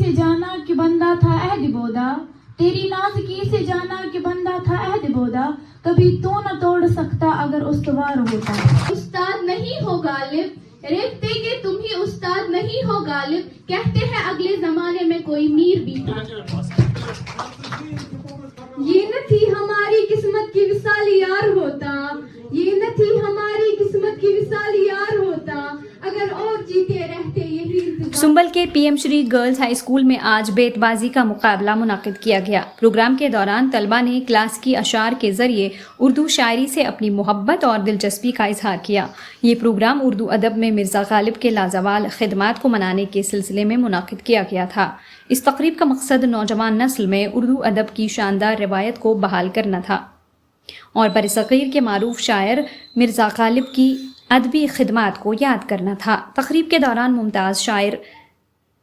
سے جانا کہ بندہ تھا عہد بودا، تیری نازکی سے جانا کہ بندہ تھا عہد بودا، کبھی تو نہ توڑ سکتا اگر استوار ہوتا۔ استاد نہیں ہو غالب، ریختے کہ تم ہی استاد نہیں ہو غالب، کہتے ہیں اگلے زمانے میں کوئی میر بھی تھا۔ یہ نہ تھی ہماری قسمت کی وصال یار ہوتا، یہ نہ تھی ہماری قسمت کی وصال یار ہوتا، اگر اور جیتے رہتے یہی انتظار۔ سنبل کے پی ایم شری گرلز ہائی اسکول میں آج بیت بازی کا مقابلہ منعقد کیا گیا۔ پروگرام کے دوران طلبہ نے کلاس کی اشعار کے ذریعے اردو شاعری سے اپنی محبت اور دلچسپی کا اظہار کیا۔ یہ پروگرام اردو ادب میں مرزا غالب کے لازوال خدمات کو منانے کے سلسلے میں منعقد کیا گیا تھا۔ اس تقریب کا مقصد نوجوان نسل میں اردو ادب کی شاندار روایت کو بحال کرنا تھا اور برصغیر کے معروف شاعر مرزا غالب کی ادبی خدمات کو یاد کرنا تھا۔ تقریب کے دوران ممتاز شاعر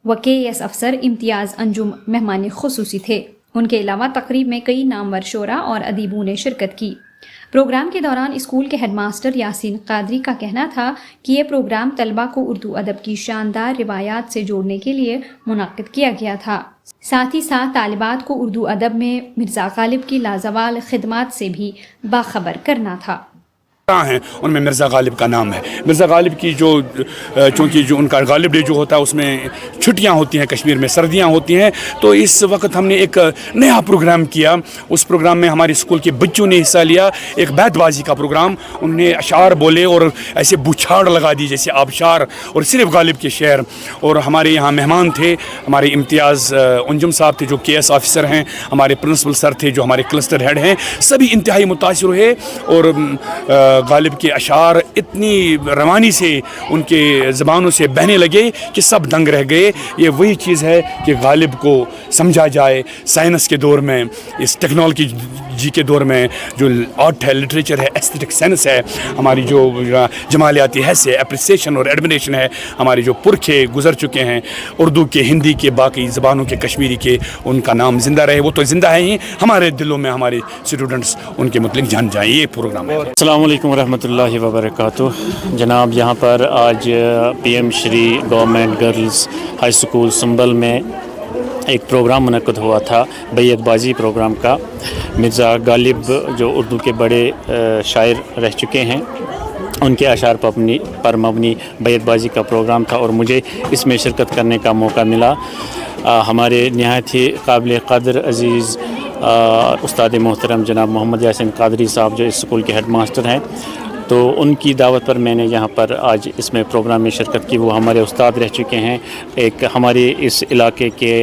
و کے ایس افسر امتیاز انجم مہمان خصوصی تھے۔ ان کے علاوہ تقریب میں کئی نامور شعراء اور ادیبوں نے شرکت کی۔ پروگرام کے دوران اسکول کے ہیڈ ماسٹر یاسین قادری کا کہنا تھا کہ یہ پروگرام طلبہ کو اردو ادب کی شاندار روایات سے جوڑنے کے لیے منعقد کیا گیا تھا، ساتھ ہی ساتھ طالبات کو اردو ادب میں مرزا غالب کی لازوال خدمات سے بھی باخبر کرنا تھا۔ ہیں ان میں مرزا غالب کا نام ہے۔ مرزا غالب کی چونکہ جو ان کا غالب ڈے جو ہوتا ہے اس میں چھٹیاں ہوتی ہیں، کشمیر میں سردیاں ہوتی ہیں، تو اس وقت ہم نے ایک نیا پروگرام کیا۔ اس پروگرام میں ہمارے اسکول کے بچوں نے حصہ لیا، ایک بیت بازی کا پروگرام۔ انہوں نے اشعار بولے اور ایسے بوچھاڑ لگا دی جیسے آبشار اور صرف غالب کے شعر۔ اور ہمارے یہاں مہمان تھے ہمارے امتیاز انجم صاحب تھے جو کے ایس آفیسر ہیں، ہمارے پرنسپل سر تھے جو ہمارے کلسٹر ہیڈ ہیں، سبھی انتہائی متاثر ہوئے اور غالب کے اشعار اتنی روانی سے ان کے زبانوں سے بہنے لگے کہ سب دنگ رہ گئے۔ یہ وہی چیز ہے کہ غالب کو سمجھا جائے سائنس کے دور میں، اس ٹیکنالوجی کے دور میں، جو آرٹ ہے، لٹریچر ہے، ایستھیٹک سینس ہے، ہماری جو جمالیاتی حیث ہے، اپریسیشن اور ایڈمنیشن ہے، ہمارے جو پرکھے گزر چکے ہیں اردو کے، ہندی کے، باقی زبانوں کے، کشمیری کے، ان کا نام زندہ رہے۔ وہ تو زندہ ہے ہی، ہمارے دلوں میں ہمارے اسٹوڈنٹس ان کے متعلق جان جائیں۔ یہ پروگرام ہے۔ السلام علیکم ورحمۃ اللہ وبرکاتہ۔ جناب یہاں پر آج پی ایم شری گورنمنٹ گرلز ہائی اسکول سنبل میں ایک پروگرام منعقد ہوا تھا بیت بازی پروگرام کا۔ مرزا غالب جو اردو کے بڑے شاعر رہ چکے ہیں، ان کے اشعار پر مبنی بیت بازی کا پروگرام تھا اور مجھے اس میں شرکت کرنے کا موقع ملا۔ ہمارے نہایت ہی قابل قدر عزیز استاد محترم جناب محمد یاسین قادری صاحب جو اس اسکول کے ہیڈ ماسٹر ہیں، تو ان کی دعوت پر میں نے یہاں پر آج اس میں پروگرام میں شرکت کی۔ وہ ہمارے استاد رہ چکے ہیں، ایک ہمارے اس علاقے کے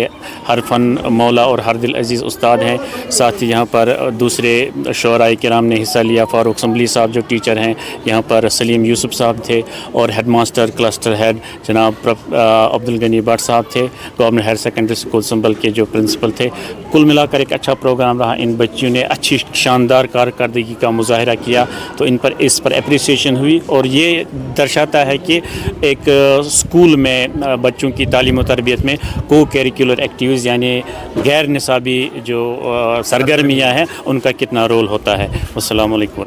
ہر فن مولا اور ہر دل عزیز استاد ہیں۔ ساتھ ہی یہاں پر دوسرے شعراء کرام نے حصہ لیا۔ فاروق سنبلی صاحب جو ٹیچر ہیں یہاں پر، سلیم یوسف صاحب تھے، اور ہیڈ ماسٹر کلسٹر ہیڈ جناب عبدالغنی بٹ صاحب تھے، گورنمنٹ ہائر سیکنڈری اسکول سنبل کے جو پرنسپل تھے۔ کل ملا کر ایک اچھا پروگرام رہا۔ ان بچیوں نے اچھی شاندار کارکردگی کا مظاہرہ کیا، تو اس پر اپریسیشن ہوئی، اور یہ درشاتا ہے کہ ایک اسکول میں بچوں کی تعلیم و تربیت میں کو کیریکولر ایکٹیویٹیز یعنی غیر نصابی جو سرگرمیاں ہیں ان کا کتنا رول ہوتا ہے۔ السلام علیکم۔